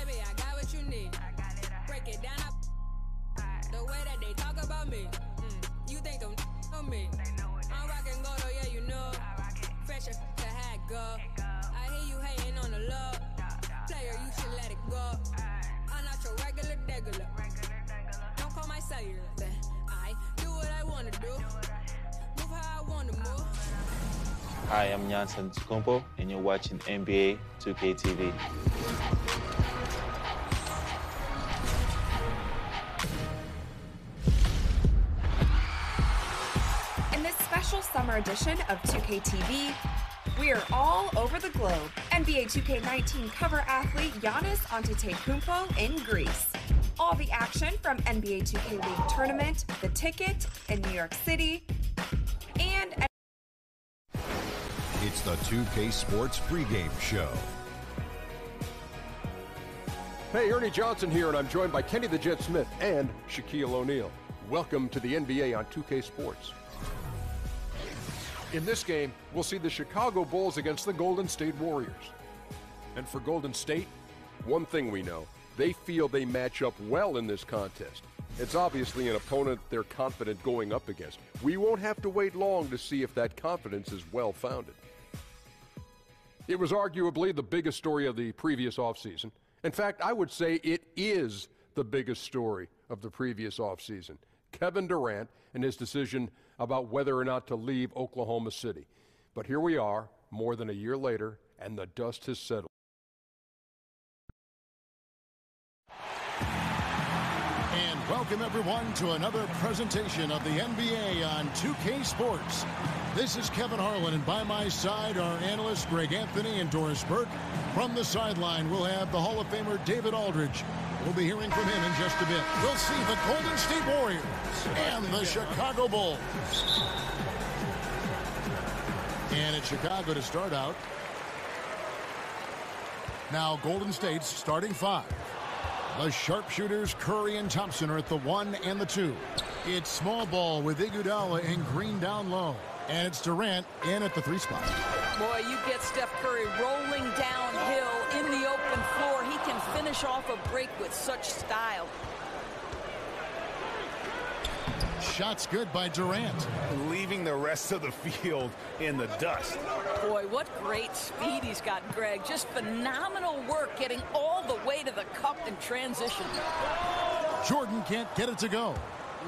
Baby, I got what you need. Break it down, the way that they talk about me. You think them know me? I'm rockin' gold, oh yeah, you know. Fresher to hat go. I hear you hating on the low. Player, you should let it go. I'm not your regular degular. Don't call my cellular. I do what I wanna do. Move how I wanna move. Hi, I'm Jansen Tukumpo, and you're watching NBA 2K TV. In this special summer edition of 2K TV, we're all over the globe. NBA 2K19 cover athlete Giannis Antetokounmpo in Greece. All the action from NBA 2K League tournament, the ticket in New York City, and it's the 2K Sports pregame show. Hey, Ernie Johnson here, and I'm joined by Kenny the Jet Smith and Shaquille O'Neal. Welcome to the NBA on 2K Sports. In this game, we'll see the Chicago Bulls against the Golden State Warriors. And for Golden State, one thing we know, they feel they match up well in this contest. It's obviously an opponent they're confident going up against. We won't have to wait long to see if that confidence is well-founded. It was arguably the biggest story of the previous offseason. In fact, I would say it is the biggest story of the previous offseason. Kevin Durant and his decision about whether or not to leave Oklahoma City. But here we are, more than a year later, and the dust has settled. And welcome everyone to another presentation of the NBA on 2K Sports. This is Kevin Harlan, and by my side are analysts Greg Anthony and Doris Burke. From the sideline, we'll have the Hall of Famer David Aldridge. We'll be hearing from him in just a bit. We'll see the Golden State Warriors and the Chicago Bulls. And it's Chicago to start out. Now Golden State's starting five. The sharpshooters Curry and Thompson are at the 1 and the 2. It's small ball with Iguodala and Green down low. And it's Durant in at the 3 spot. Boy, you get Steph Curry rolling downhill in the open floor. He can finish off a break with such style. Shots good by Durant. Leaving the rest of the field in the dust. Boy, what great speed he's got, Greg. Just phenomenal work getting all the way to the cup in transition. Jordan can't get it to go.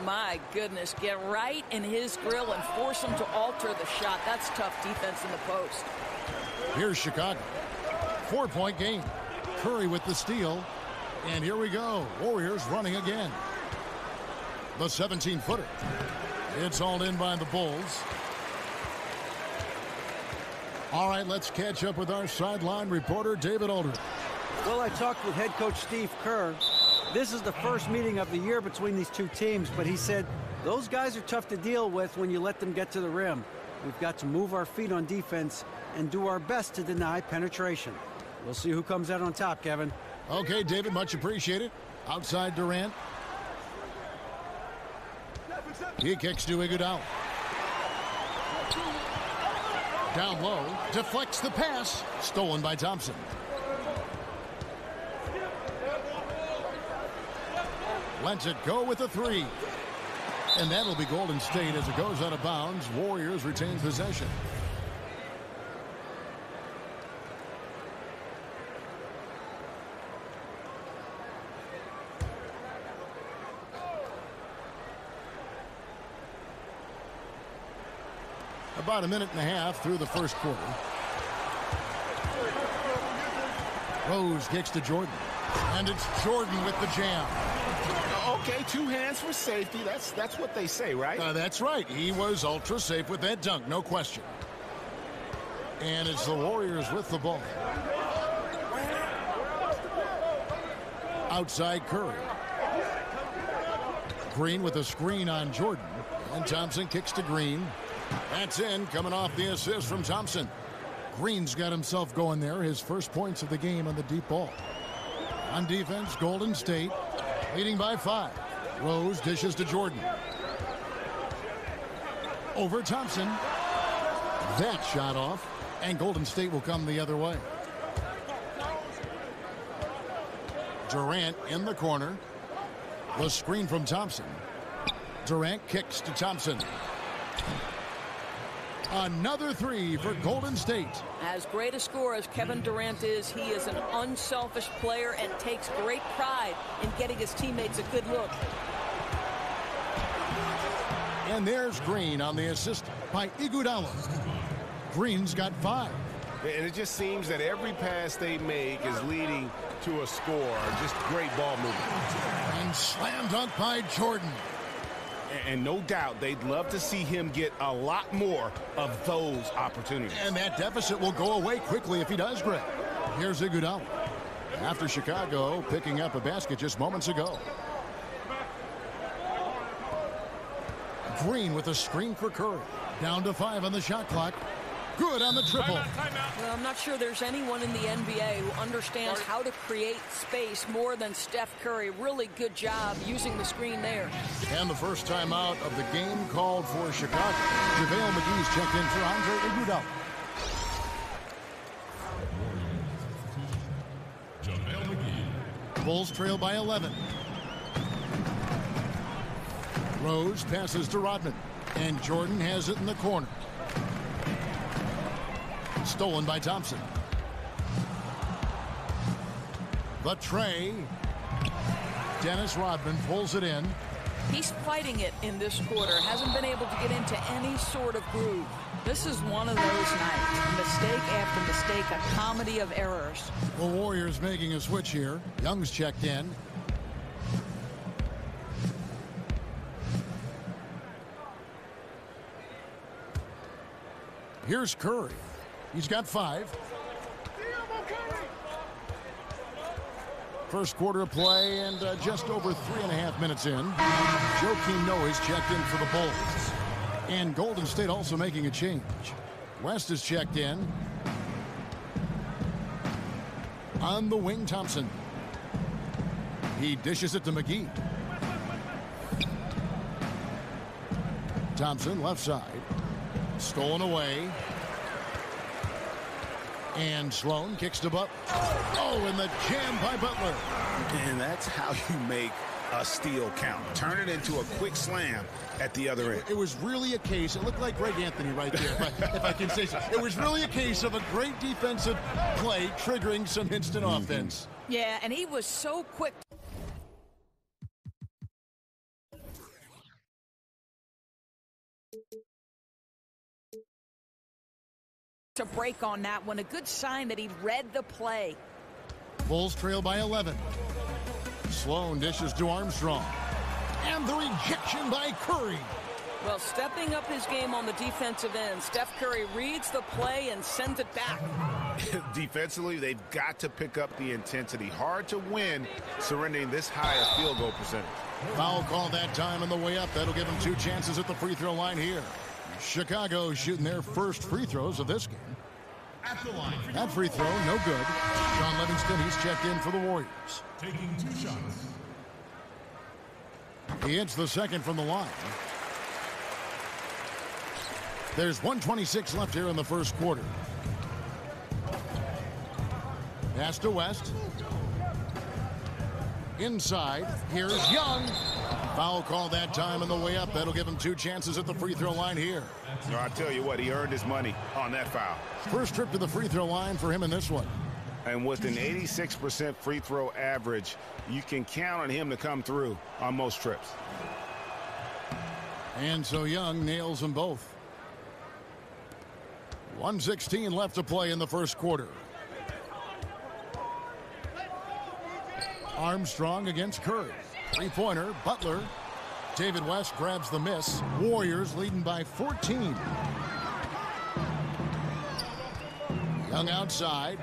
My goodness, get right in his grill and force him to alter the shot. That's tough defense in the post. Here's Chicago. 4-point game. Curry with the steal. And here we go. Warriors running again. The 17-footer. It's hauled in by the Bulls. All right, let's catch up with our sideline reporter, David Aldridge. Well, I talked with head coach Steve Kerr. This is the first meeting of the year between these two teams, but he said those guys are tough to deal with when you let them get to the rim. We've got to move our feet on defense and do our best to deny penetration. We'll see who comes out on top, Kevin. Okay, David, much appreciated. Outside Durant. He kicks to Iguodala. Down low, deflects the pass. Stolen by Thompson. Lets it go with a 3. And that'll be Golden State as it goes out of bounds. Warriors retain possession. About a minute and a half through the first quarter. Rose kicks to Jordan. And it's Jordan with the jam. Okay, 2 hands for safety. That's what they say, right? That's right. He was ultra safe with that dunk, no question. And it's the Warriors with the ball. Outside Curry. Green with a screen on Jordan. And Thompson kicks to Green. That's in, coming off the assist from Thompson. Green's got himself going there, his first points of the game on the deep ball. On defense, Golden State leading by 5. Rose dishes to Jordan. Over Thompson. That shot off, and Golden State will come the other way. Durant in the corner. The screen from Thompson. Durant kicks to Thompson. Another three for Golden State. As great a scorer as Kevin Durant is, he is an unselfish player and takes great pride in getting his teammates a good look. And there's Green on the assist by Iguodala. Green's got 5. And it just seems that every pass they make is leading to a score. Just great ball movement. And slam dunk by Jordan. And no doubt they'd love to see him get a lot more of those opportunities. And that deficit will go away quickly if he does, Greg. Here's Iguodala. After Chicago picking up a basket just moments ago. Green with a screen for Curry. Down to 5 on the shot clock. Good on the triple. Well, I'm not sure there's anyone in the NBA who understands how to create space more than Steph Curry. Really good job using the screen there. And the first time out of the game called for Chicago. JaVale McGee's checked in for Andre Iguodala. Bulls trail by 11. Rose passes to Rodman. And Jordan has it in the corner. Stolen by Thompson. The tray. Dennis Rodman pulls it in. He's fighting it in this quarter. Hasn't been able to get into any sort of groove. This is one of those nights. Mistake after mistake, a comedy of errors. The Warriors making a switch here. Young's checked in. Here's Curry. He's got 5. First quarter of play and just over 3.5 minutes in. Joakim Noah's checked in for the Bulls. And Golden State also making a change. West is checked in. On the wing, Thompson. He dishes it to McGee. Thompson left side. Stolen away. And Sloan kicks to Butler. Oh, and the jam by Butler. And that's how you make a steal count. Turn it into a quick slam at the other end. It was really a case, it looked like Greg Anthony right there, if I can say so. It was really a case of a great defensive play triggering some instant offense. Yeah, and he was so quick. To break on that one, a good sign that he read the play. Bulls trail by 11. Sloan dishes to Armstrong. And the rejection by Curry. Well, stepping up his game on the defensive end, Steph Curry reads the play and sends it back. Defensively, they've got to pick up the intensity. Hard to win surrendering this high a field goal percentage. Foul call that time on the way up. That'll give them 2 chances at the free throw line here. Chicago shooting their first free throws of this game. At the line. That free throw, no good. John Livingston, he's checked in for the Warriors. Taking 2 shots. He hits the second from the line. There's 1:26 left here in the first quarter. Pass to West. Inside, here's Young. Foul call that time on the way up. That'll give him 2 chances at the free throw line here. No, I tell you what, he earned his money on that foul. First trip to the free throw line for him in this one. And with an 86% free throw average, you can count on him to come through on most trips. And so Young nails them both. 1:16 left to play in the first quarter. Armstrong against Curry. Three-pointer, Butler. David West grabs the miss. Warriors leading by 14. Young outside.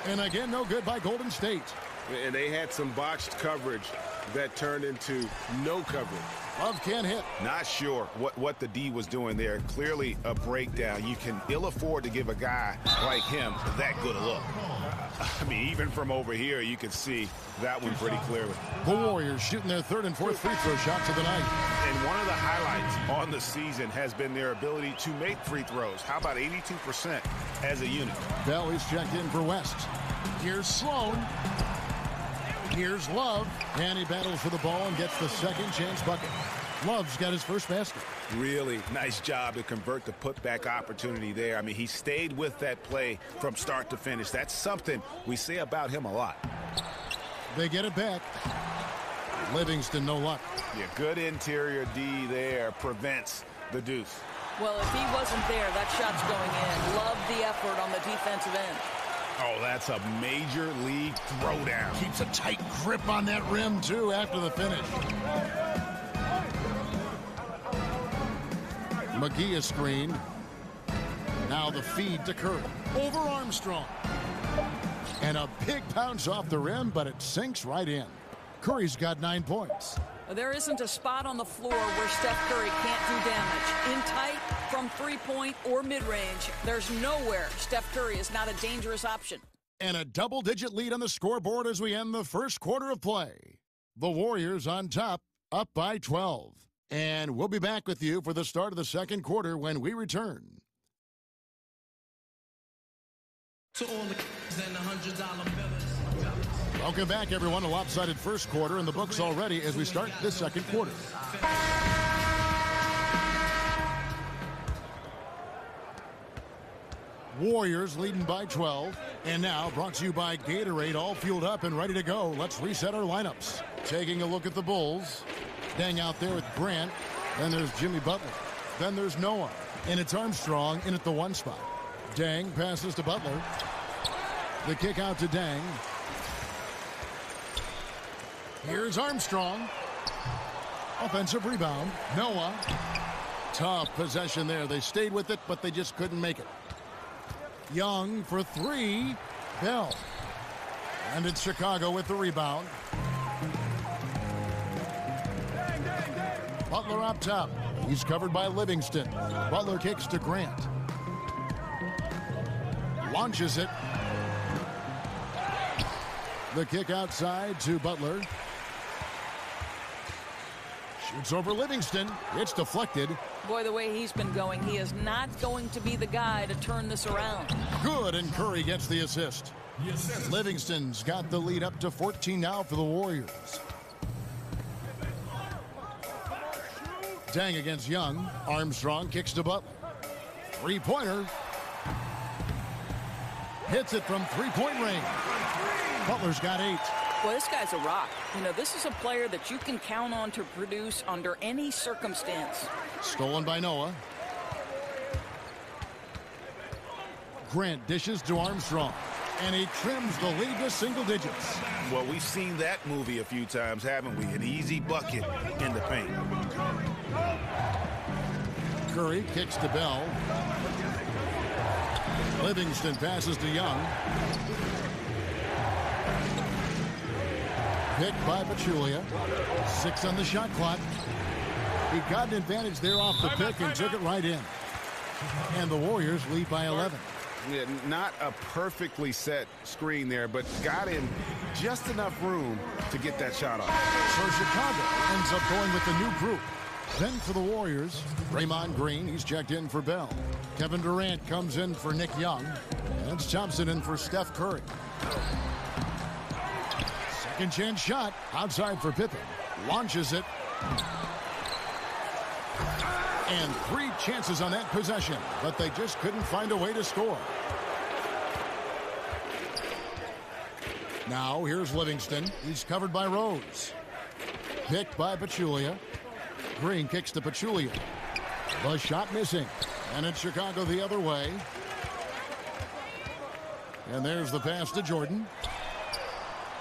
And again, no good by Golden State. And they had some botched coverage that turned into no coverage. Love can't hit. Not sure what the D was doing there. Clearly a breakdown. You can ill afford to give a guy like him that good a look. I mean, even from over here, you could see that one pretty clearly. The Warriors shooting their 3rd and 4th free throw shots of the night. And one of the highlights on the season has been their ability to make free throws. How about 82% as a unit? Bell is checked in for West. Here's Sloan. Here's Love. And he battles for the ball and gets the second chance bucket. Love's got his first basket. Really nice job to convert the putback opportunity there. I mean, he stayed with that play from start to finish. That's something we say about him a lot. They get it back. Livingston, no luck. Yeah, good interior D there prevents the deuce. Well, if he wasn't there, that shot's going in. Love the effort on the defensive end. Oh, that's a major league throwdown. Keeps a tight grip on that rim, too, after the finish. McGee is screened. Now the feed to Curry. Over Armstrong. And a big bounce off the rim, but it sinks right in. Curry's got 9 points. There isn't a spot on the floor where Steph Curry can't do damage. In tight, from three-point or mid-range, there's nowhere Steph Curry is not a dangerous option. And a double-digit lead on the scoreboard as we end the first quarter of play. The Warriors on top, up by 12. And we'll be back with you for the start of the second quarter when we return. To all the and the $100 billers. Welcome back, everyone. A lopsided first quarter in the books already as we start this second quarter. Warriors leading by 12. And now brought to you by Gatorade, all fueled up and ready to go. Let's reset our lineups. Taking a look at the Bulls. Dang out there with Grant. Then there's Jimmy Butler. Then there's Noah. And it's Armstrong in at the 1 spot. Dang passes to Butler. The kick out to Dang. Here's Armstrong. Offensive rebound. Noah. Tough possession there. They stayed with it, but they just couldn't make it. Young for 3. Bell. And it's Chicago with the rebound. Butler up top. He's covered by Livingston. Butler kicks to Grant. Launches it. The kick outside to Butler. Shoots over Livingston. It's deflected. Boy, the way he's been going, he is not going to be the guy to turn this around. Good, and Curry gets the assist. Livingston's got the lead up to 14 now for the Warriors. Dang against Young. Armstrong kicks to Butler. Three-pointer. Hits it from three-point range. Butler's got 8. Well, this guy's a rock. You know, this is a player that you can count on to produce under any circumstance. Stolen by Noah. Grant dishes to Armstrong. And he trims the lead to single digits. Well, we've seen that movie a few times, haven't we? An easy bucket in the paint. Curry kicks to Bell. Livingston passes to Young. Picked by Pachulia. 6 on the shot clock. He got an advantage there off the pick and took it right in. And the Warriors lead by 11. Yeah, not a perfectly set screen there, but got in just enough room to get that shot off. So Chicago ends up going with the new group. Then for the Warriors, Draymond Green, he's checked in for Bell. Kevin Durant comes in for Nick Young. And it's Thompson in for Steph Curry. Second chance shot outside for Pippen. Launches it. And 3 chances on that possession, but they just couldn't find a way to score. Now here's Livingston. He's covered by Rose. Picked by Pachulia. Green kicks to Pachulia. The shot missing. And it's Chicago the other way. And there's the pass to Jordan.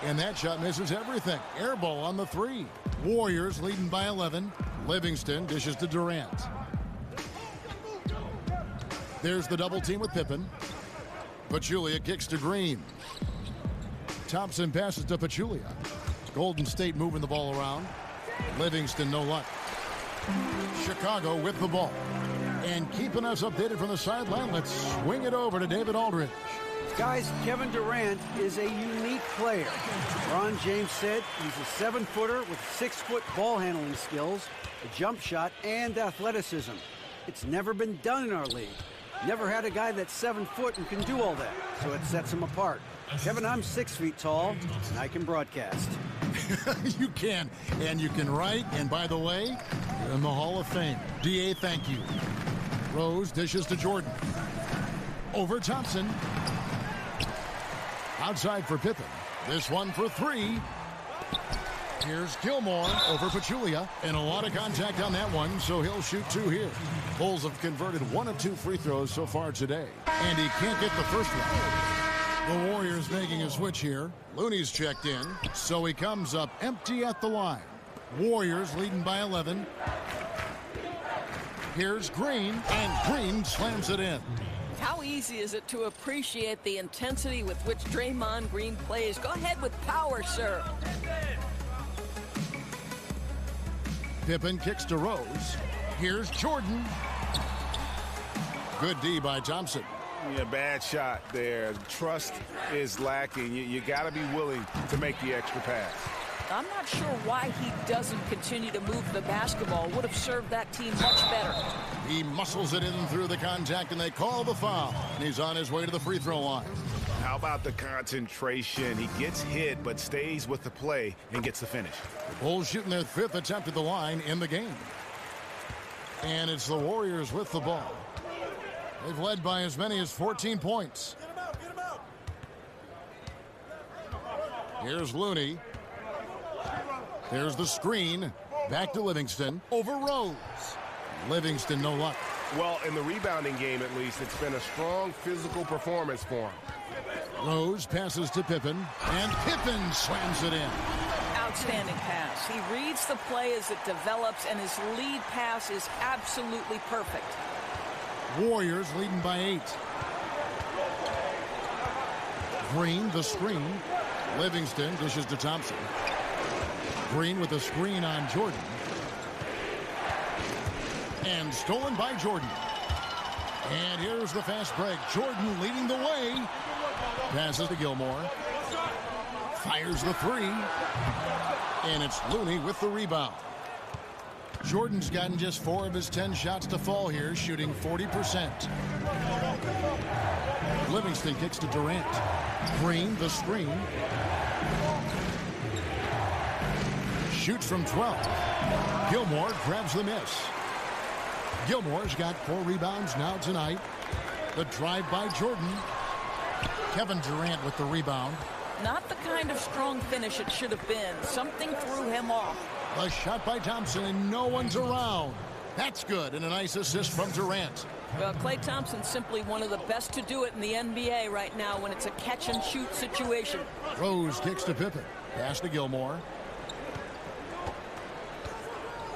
And that shot misses everything. Air ball on the 3. Warriors leading by 11. Livingston dishes to Durant. There's the double team with Pippen. Pachulia kicks to Green. Thompson passes to Pachulia. Golden State moving the ball around. Livingston no luck. Chicago with the ball. And keeping us updated from the sideline, let's swing it over to David Aldridge. Guys, Kevin Durant is a unique player. Ron James said he's a 7-footer with 6-foot ball handling skills, a jump shot, and athleticism. It's never been done in our league. Never had a guy that's 7 foot and can do all that, so it sets him apart. Kevin, I'm 6 feet tall, and I can broadcast. You can, and you can write, and by the way, you're in the Hall of Fame. D.A., thank you. Rose dishes to Jordan. Over Thompson. Outside for Pippen. This one for three. Here's Gilmore over Pachulia, and a lot of contact on that one, so he'll shoot two here. Bulls have converted 1 of 2 free throws so far today, and he can't get the first one. The Warriors making a switch here. Looney's checked in, so he comes up empty at the line. Warriors leading by 11. Here's Green, and Green slams it in. How easy is it to appreciate the intensity with which Draymond Green plays? Go ahead with power, sir. Pippen kicks to Rose. Here's Jordan. Good D by Thompson. Yeah, bad shot there. Trust is lacking. You got to be willing to make the extra pass. I'm not sure why he doesn't continue to move the basketball. Would have served that team much better. He muscles it in through the contact, and they call the foul. He's on his way to the free throw line. How about the concentration? He gets hit, but stays with the play and gets the finish. The Bulls shooting their 5th attempt at the line in the game. And it's the Warriors with the ball. They've led by as many as 14 points. Get him out. Here's Looney. There's the screen. Back to Livingston. Over Rose. Livingston, no luck. Well, in the rebounding game, at least, it's been a strong physical performance for him. Rose passes to Pippen, and Pippen slams it in. Outstanding pass. He reads the play as it develops, and his lead pass is absolutely perfect. Warriors leading by 8. Green, the screen. Livingston dishes to Thompson. Green with a screen on Jordan. And stolen by Jordan. And here's the fast break. Jordan leading the way. Passes to Gilmore. Fires the three. And it's Looney with the rebound. Jordan's gotten just 4 of his 10 shots to fall here, shooting 40%. Livingston kicks to Durant. Green, the screen. Shoots from 12. Gilmore grabs the miss. Gilmore's got 4 rebounds now tonight. The drive by Jordan. Kevin Durant with the rebound. Not the kind of strong finish it should have been. Something threw him off. A shot by Thompson, and no one's around. That's good, and a nice assist from Durant. Well, Klay Thompson's simply one of the best to do it in the NBA right now when it's a catch-and-shoot situation. Rose kicks to Pippen. Pass to Gilmore.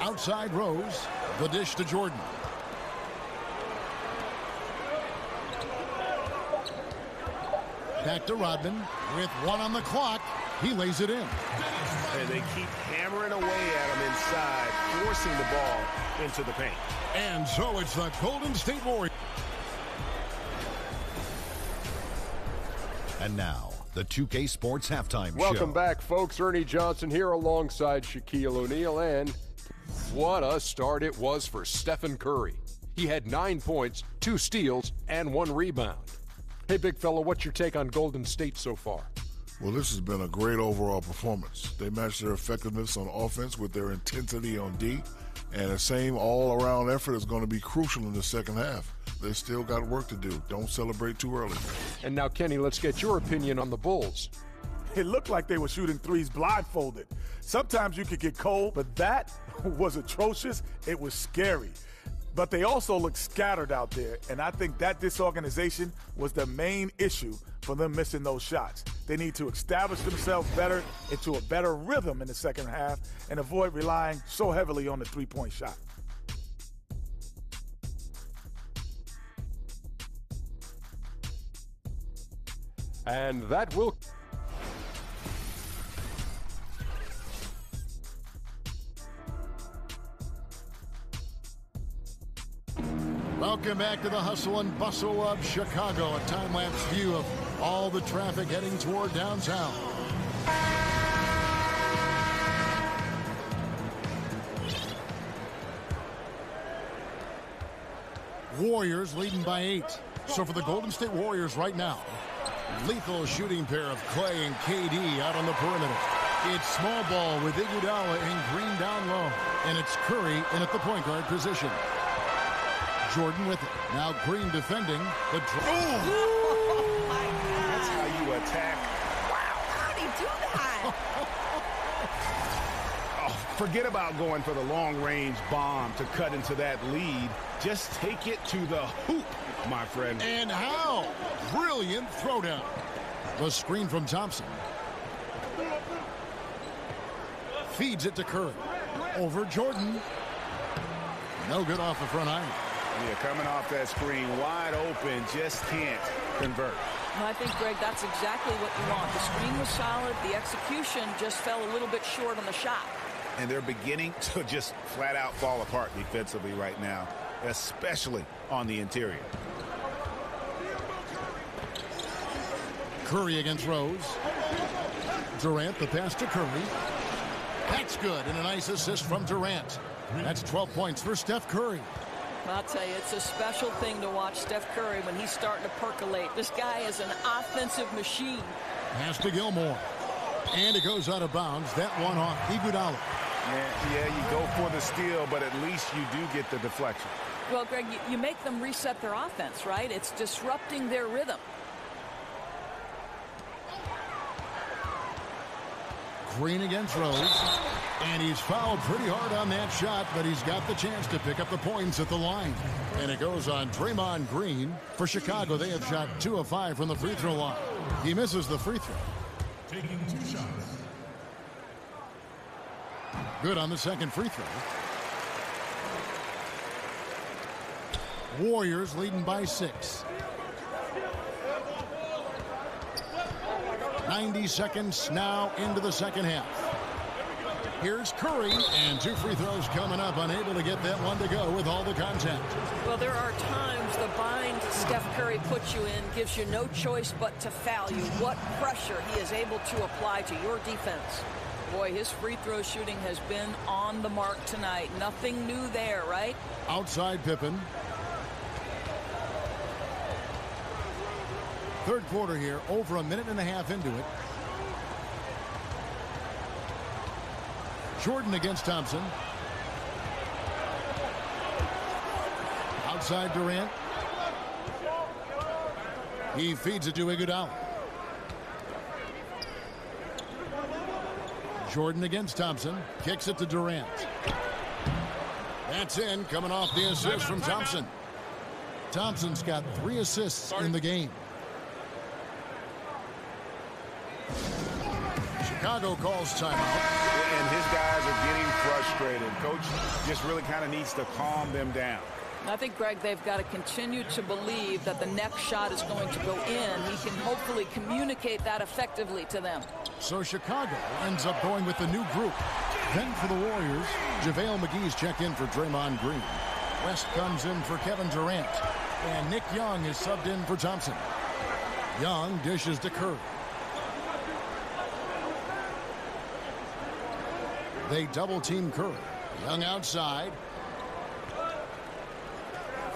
Outside Rose. The dish to Jordan. Back to Rodman. With 1 on the clock, he lays it in. And they keep hammering away at him inside, forcing the ball into the paint. And so it's the Golden State Warriors. And now, the 2K Sports Halftime Show. Welcome back, folks. Ernie Johnson here alongside Shaquille O'Neal, and what a start it was for Stephen Curry. He had 9 points, 2 steals, and 1 rebound. Hey, big fella, what's your take on Golden State so far? Well, this has been a great overall performance. They matched their effectiveness on offense with their intensity on D, and the same all-around effort is going to be crucial in the second half. They still got work to do. Don't celebrate too early. And now, Kenny, let's get your opinion on the Bulls. It looked like they were shooting threes blindfolded. Sometimes you could get cold, but that was atrocious. It was scary. But they also looked scattered out there, and I think that disorganization was the main issue for them missing those shots. They need to establish themselves better into a better rhythm in the second half and avoid relying so heavily on the three-point shot. And that will... Welcome back to the hustle and bustle of Chicago. A time-lapse view of all the traffic heading toward downtown. Warriors leading by 8. So for the Golden State Warriors right now, Lethal shooting pair of Clay and KD out on the perimeter. It's small ball with Iguodala and Green down low. And it's Curry in at the point guard position. Jordan with it. Now Green defending. The oh my God. That's how you attack. Wow, how did he do that? Oh, forget about going for the long-range bomb to cut into that lead. Just take it to the hoop, my friend. And how? Brilliant throwdown. The screen from Thompson. Feeds it to Curry. Over Jordan. No good off the front iron. Yeah, coming off that screen, wide open, just can't convert. Well, I think, Greg, that's exactly what you want. The screen was solid. The execution just fell a little bit short on the shot. And they're beginning to just flat out fall apart defensively right now, especially on the interior. Curry against Rose. Durant, the pass to Curry. That's good, and a nice assist from Durant. That's 12 points for Steph Curry. I'll tell you, it's a special thing to watch Steph Curry when he's starting to percolate. This guy is an offensive machine. Pass to Gilmore. And it goes out of bounds. That one off Iguodala. Yeah, you go for the steal, but at least you do get the deflection. Well, Greg, you make them reset their offense, right? It's disrupting their rhythm. Green against Rose. And he's fouled pretty hard on that shot, but he's got the chance to pick up the points at the line. And it goes on Draymond Green. For Chicago, they have shot 2 of 5 from the free throw line. He misses the free throw. Taking 2 shots. Good on the second free throw. Warriors leading by 6. 90 seconds now into the second half. Here's Curry, and 2 free throws coming up, unable to get that one to go with all the contact. Well, there are times the bind Steph Curry puts you in gives you no choice but to foul you. What pressure he is able to apply to your defense. Boy, his free throw shooting has been on the mark tonight. Nothing new there, right? Outside Pippen. Third quarter here, over a minute and a half into it. Jordan against Thompson. Outside Durant. He feeds it to Iguodala. Jordan against Thompson. Kicks it to Durant. That's in, coming off the assist from Thompson. Thompson's got 3 assists in the game. Chicago calls timeout. And his guys are getting frustrated. Coach just really kind of needs to calm them down. I think, Greg, they've got to continue to believe that the next shot is going to go in. He can hopefully communicate that effectively to them. So Chicago ends up going with the new group. Then for the Warriors, JaVale McGee's checked in for Draymond Green. West comes in for Kevin Durant. And Nick Young is subbed in for Thompson. Young dishes to Curry. They double-team Curry. Young outside.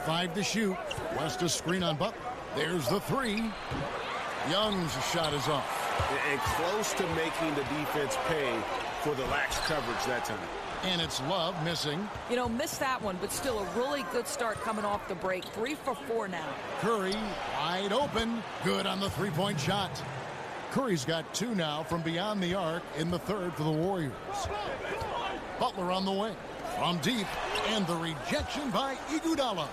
5 to shoot. West a screen on Butler. There's the 3. Young's shot is off. And close to making the defense pay for the lax coverage that time. And it's Love missing. You know, missed that one, but still a really good start coming off the break. 3 for 4 now. Curry wide open. Good on the 3-point shot. Curry's got 2 now from beyond the arc in the third for the Warriors. Butler on the wing. From deep. And the rejection by Iguodala.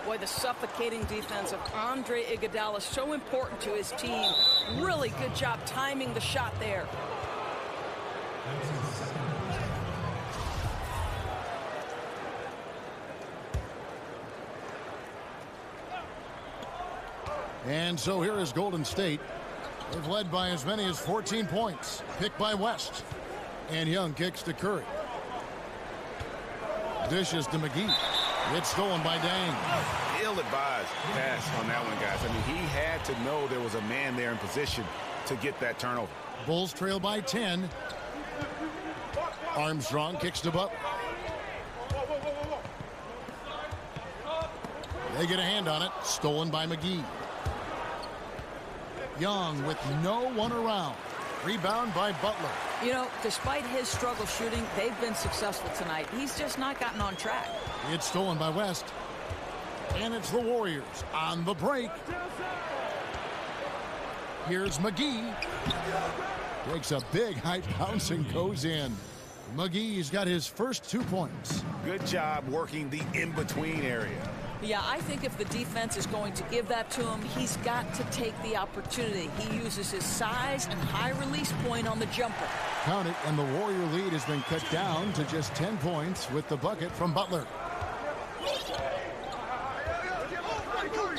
Boy, the suffocating defense of Andre Iguodala is so important to his team. Really good job timing the shot there. And so here is Golden State. They've led by as many as 14 points. Picked by West. And Young kicks to Curry. Dishes to McGee. It's stolen by Dang. Ill-advised pass on that one, guys. I mean, he had to know there was a man there in position to get that turnover. Bulls trail by 10. Armstrong kicks to Butler. They get a hand on it. Stolen by McGee. Young with no one around. Rebound by Butler. You know, despite his struggle shooting, they've been successful tonight. He's just not gotten on track. It's stolen by West. And it's the Warriors on the break. Here's McGee. Takes a big high bounce and goes in. McGee's got his first 2 points. Good job working the in-between area. Yeah, I think if the defense is going to give that to him, he's got to take the opportunity. He uses his size and high release point on the jumper. Count it, and the Warrior lead has been cut down to just 10 points with the bucket from Butler.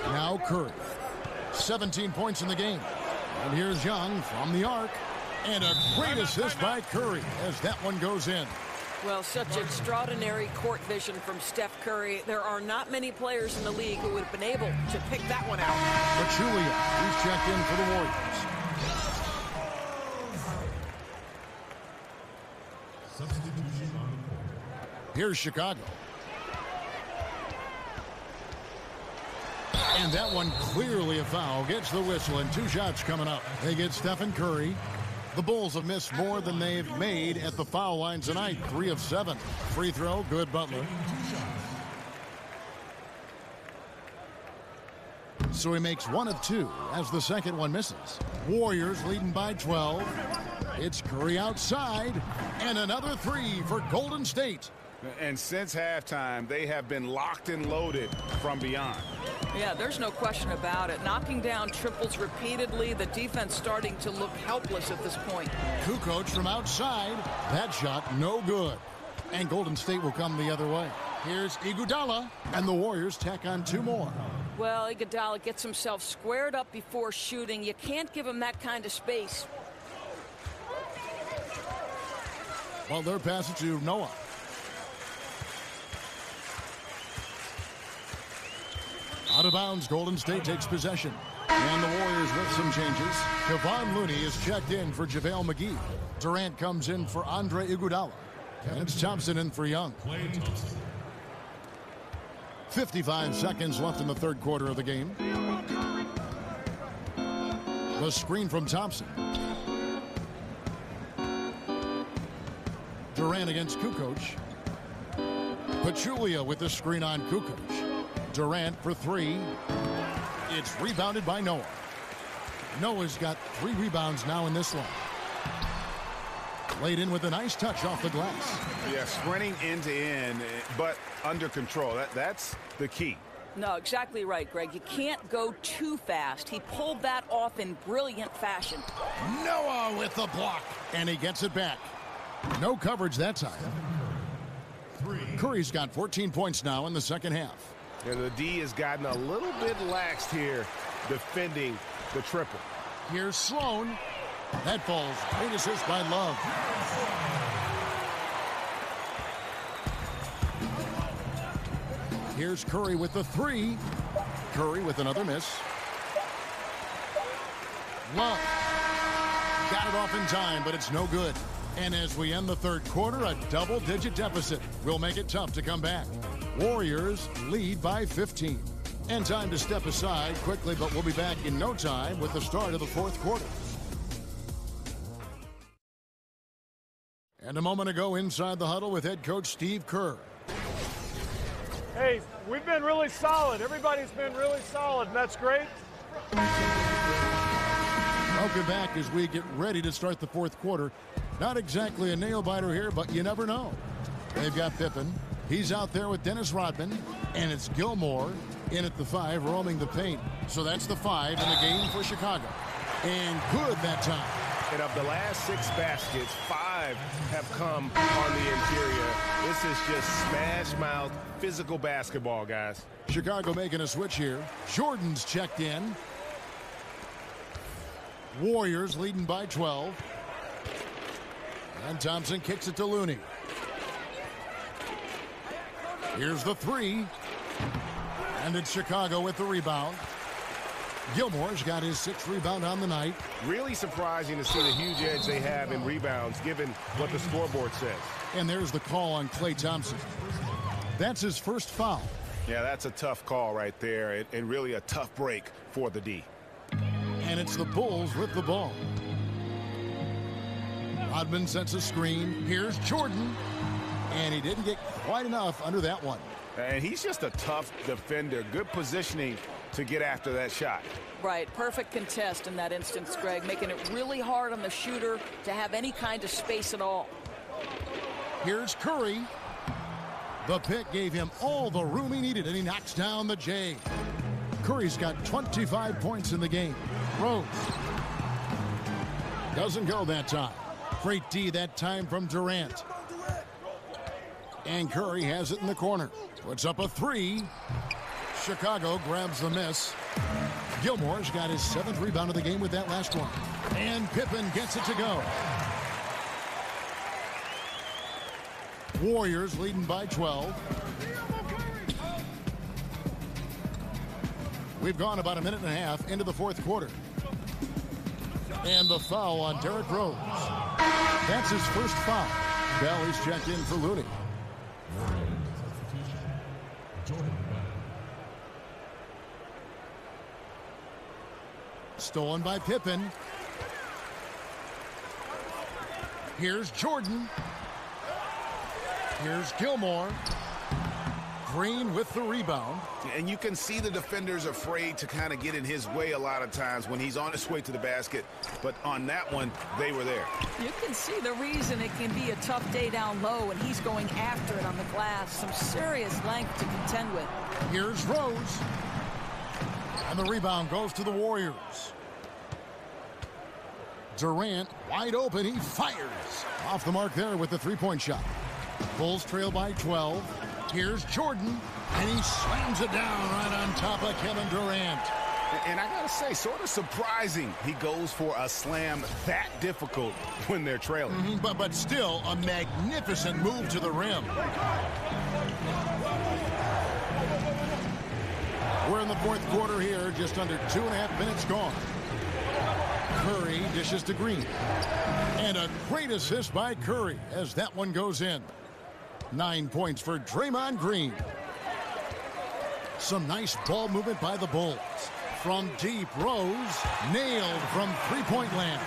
Now Curry. 17 points in the game. And here's Young from the arc. And a great assist by Curry as that one goes in. Well, such extraordinary court vision from Steph Curry. There are not many players in the league who would have been able to pick that one out. Pachulia, he's checked in for the Warriors. Here's Chicago. And that one clearly a foul. Gets the whistle and 2 shots coming up. They get Stephen Curry. The Bulls have missed more than they've made at the foul line tonight. 3 of 7. Free throw, good Butler. So he makes 1 of 2 as the second one misses. Warriors leading by 12. It's Curry outside. And another 3 for Golden State. And since halftime, they have been locked and loaded from beyond. Yeah, there's no question about it. Knocking down triples repeatedly, the defense starting to look helpless at this point. Kukoc from outside. That shot no good. And Golden State will come the other way. Here's Iguodala, and the Warriors tack on 2 more. Well, Iguodala gets himself squared up before shooting. You can't give him that kind of space. Well, they're passing to Noah. Out of bounds, Golden State takes possession. And the Warriors with some changes. Kevon Looney is checked in for JaVale McGee. Durant comes in for Andre Iguodala. And it's Thompson in for Young. 55 seconds left in the third quarter of the game. The screen from Thompson. Durant against Kukoc. Pachulia with the screen on Kukoc. Durant for 3. It's rebounded by Noah. Noah's got 3 rebounds now in this one. Laid in with a nice touch off the glass. Yeah, sprinting end to end, but under control. That's the key. No, exactly right, Greg. You can't go too fast. He pulled that off in brilliant fashion. Noah with the block. And he gets it back. No coverage that time. Curry's got 14 points now in the second half. And the D has gotten a little bit laxed here defending the triple. Here's Sloan. That falls. Great assist by Love. Here's Curry with the 3. Curry with another miss. Love. Got it off in time, but it's no good. And as we end the third quarter, a double-digit deficit will make it tough to come back. Warriors lead by 15. And time to step aside quickly, but we'll be back in no time with the start of the fourth quarter. And a moment ago inside the huddle with head coach Steve Kerr. Hey, we've been really solid. Everybody's been really solid, and that's great. Welcome back as we get ready to start the fourth quarter. Not exactly a nail-biter here, but you never know. They've got Pippen. He's out there with Dennis Rodman, and it's Gilmore in at the 5, roaming the paint. So that's the 5 in the game for Chicago. And good that time. And of the last 6 baskets, 5 have come on the interior. This is just smash-mouth physical basketball, guys. Chicago making a switch here. Jordan's checked in. Warriors leading by 12. And Thompson kicks it to Looney. Here's the 3. And it's Chicago with the rebound. Gilmore's got his 6th rebound on the night. Really surprising to see the huge edge they have in rebounds, given what the scoreboard says. And there's the call on Klay Thompson. That's his first foul. Yeah, that's a tough call right there, and really a tough break for the D. And it's the Bulls with the ball. Rodman sets a screen. Here's Jordan. And he didn't get quite enough under that one. And he's just a tough defender. Good positioning to get after that shot. Right, perfect contest in that instance, Greg, making it really hard on the shooter to have any kind of space at all. Here's Curry. The pick gave him all the room he needed, and he knocks down the J. Curry's got 25 points in the game. Rose. Doesn't go that time. Great D that time from Durant. And Curry has it in the corner. Puts up a three. Chicago grabs the miss. Gilmore's got his 7th rebound of the game with that last one. And Pippen gets it to go. Warriors leading by 12. We've gone about a minute and a half into the 4th quarter. And the foul on Derrick Rose. That's his first foul. Bell is checked in for Looney. Stolen by Pippen. Here's Jordan. Here's Gilmore. Green with the rebound. And you can see the defenders afraid to kind of get in his way a lot of times when he's on his way to the basket. But on that one, they were there. You can see the reason it can be a tough day down low, and he's going after it on the glass. Some serious length to contend with. Here's Rose. And the rebound goes to the Warriors. Durant wide open. He fires. Off the mark there with the three-point shot. Bulls trail by 12. Here's Jordan. And he slams it down right on top of Kevin Durant. And I gotta say, sort of surprising he goes for a slam that difficult when they're trailing. But still a magnificent move to the rim. We're in the 4th quarter here, just under 2.5 minutes gone. Curry dishes to Green. And a great assist by Curry as that one goes in. 9 points for Draymond Green. Some nice ball movement by the Bulls. From deep, Rose nailed from three-point land.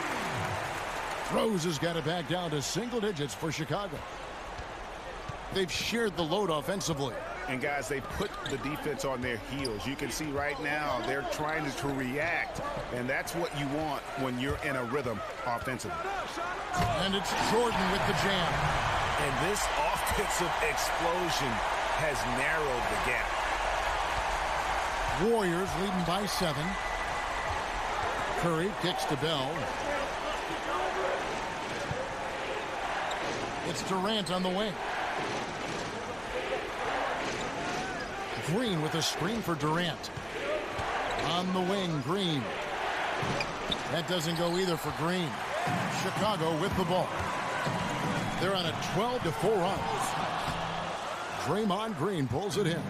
Rose has got it back down to single digits for Chicago. They've shared the load offensively. And guys, they put the defense on their heels. You can see right now they're trying to react, and that's what you want when you're in a rhythm offensively. And it's Jordan with the jam. And this offensive explosion has narrowed the gap. Warriors leading by 7. Curry kicks to Bell. It's Durant on the wing. Green with a screen for Durant. On the wing, Green. That doesn't go either for Green. Chicago with the ball. They're on a 12-4 run. Draymond Green pulls it in.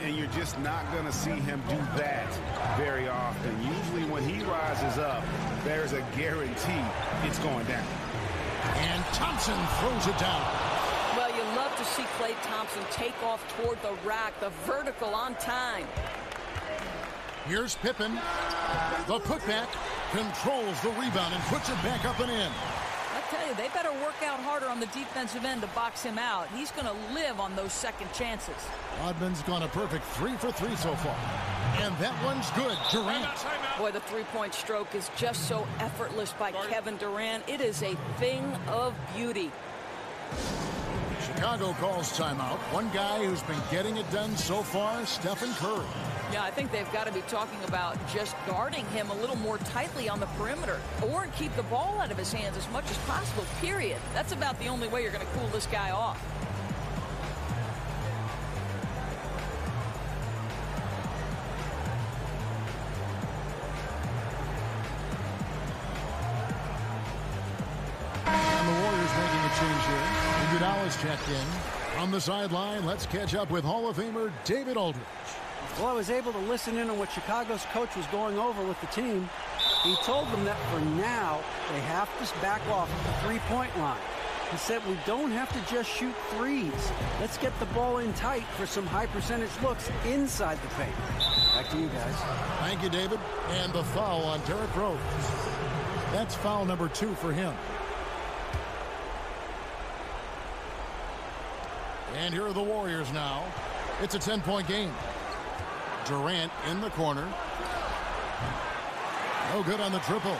And you're just not going to see him do that very often. Usually when he rises up, there's a guarantee it's going down. And Thompson throws it down. Well, you love to see Klay Thompson take off toward the rack, the vertical on time. Here's Pippen. The putback controls the rebound and puts it back up and in. I tell you, they better work out harder on the defensive end to box him out. He's going to live on those second chances. Rodman's gone a perfect 3 for 3 so far. And that one's good. Durant. Boy, the three-point stroke is just so effortless by Kevin Durant. It is a thing of beauty. Chicago calls timeout. One guy who's been getting it done so far, Stephen Curry. Yeah, I think they've got to be talking about just guarding him a little more tightly on the perimeter or keep the ball out of his hands as much as possible, period. That's about the only way you're going to cool this guy off. And the Warriors making a change here. Iguodala's checked in. On the sideline, let's catch up with Hall of Famer David Aldridge. Well, I was able to listen in on what Chicago's coach was going over with the team. He told them that for now, they have to back off at the three-point line. He said, we don't have to just shoot threes. Let's get the ball in tight for some high percentage looks inside the paint. Back to you guys. Thank you, David. And the foul on Derrick Rose. That's foul number 2 for him. And here are the Warriors now. It's a 10-point game. Durant in the corner. No good on the triple.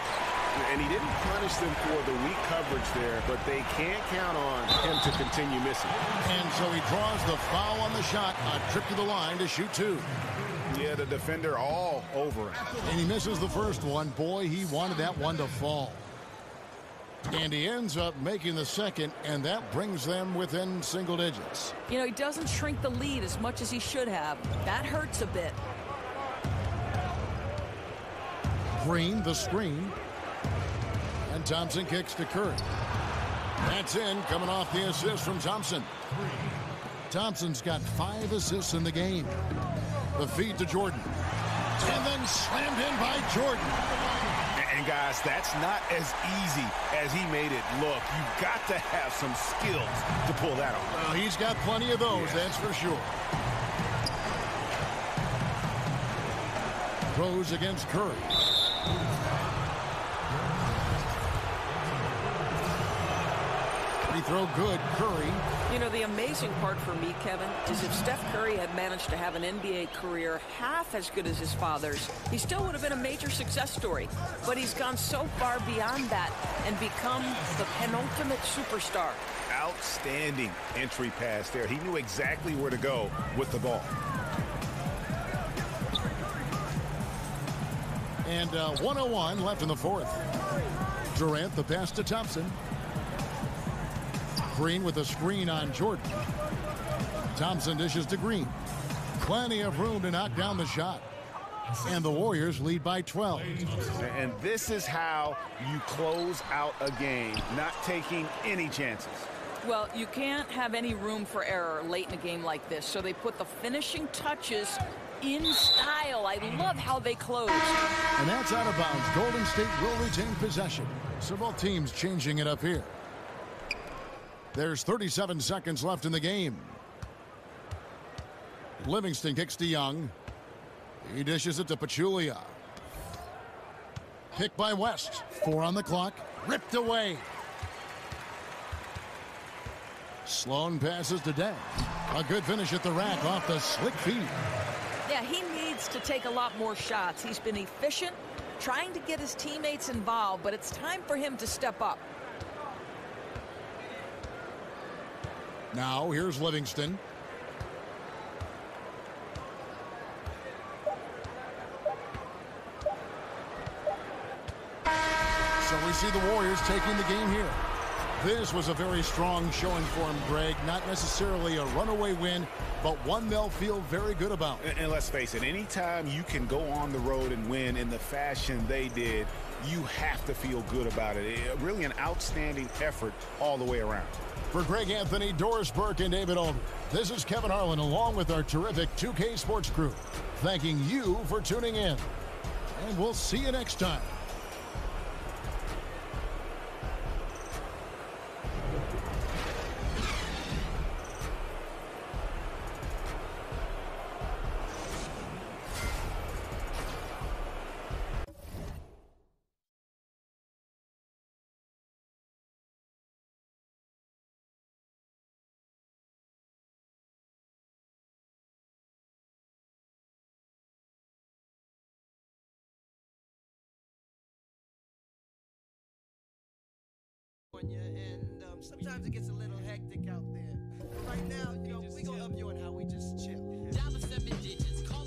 And he didn't punish them for the weak coverage there, but they can't count on him to continue missing. And so he draws the foul on the shot. A trip to the line to shoot 2. Yeah, the defender all over him. And he misses the first one. Boy, he wanted that one to fall. And he ends up making the second, and that brings them within single digits. You know, he doesn't shrink the lead as much as he should have. That hurts a bit. Green, the screen. And Thompson kicks to Curry. That's in, coming off the assist from Thompson. Thompson's got 5 assists in the game. The feed to Jordan. And then slammed in by Jordan. And guys, that's not as easy as he made it look. You've got to have some skills to pull that off. Well, he's got plenty of those, that's for sure. Rose against Curry. Free throw good, Curry. You know, the amazing part for me, Kevin, is if Steph Curry had managed to have an NBA career half as good as his father's, he still would have been a major success story. But he's gone so far beyond that and become the penultimate superstar. Outstanding entry pass there. He knew exactly where to go with the ball. And 1:01 left in the fourth. Durant, the pass to Thompson. Green with a screen on Jordan. Thompson dishes to Green. Plenty of room to knock down the shot. And the Warriors lead by 12. And this is how you close out a game, not taking any chances. Well, you can't have any room for error late in a game like this, so they put the finishing touches in style. I love how they close. And that's out of bounds. Golden State will retain possession. So both teams changing it up here. There's 37 seconds left in the game. Livingston kicks to Young. He dishes it to Pachulia. Picked by West. 4 on the clock. Ripped away. Sloan passes to Deng. A good finish at the rack off the slick feed. Yeah, he needs to take a lot more shots. He's been efficient, trying to get his teammates involved, but it's time for him to step up. Now, here's Livingston. So we see the Warriors taking the game here. This was a very strong showing for him, Greg. Not necessarily a runaway win, but one they'll feel very good about. And let's face it, anytime you can go on the road and win in the fashion they did, you have to feel good about it. Really an outstanding effort all the way around. For Greg Anthony, Doris Burke, and David Olden, this is Kevin Harlan along with our terrific 2K Sports crew, thanking you for tuning in. And we'll see you next time. And sometimes it gets a little hectic out there. Right now, you know, we gonna up you on how we just chill. Dollar 7 digits, call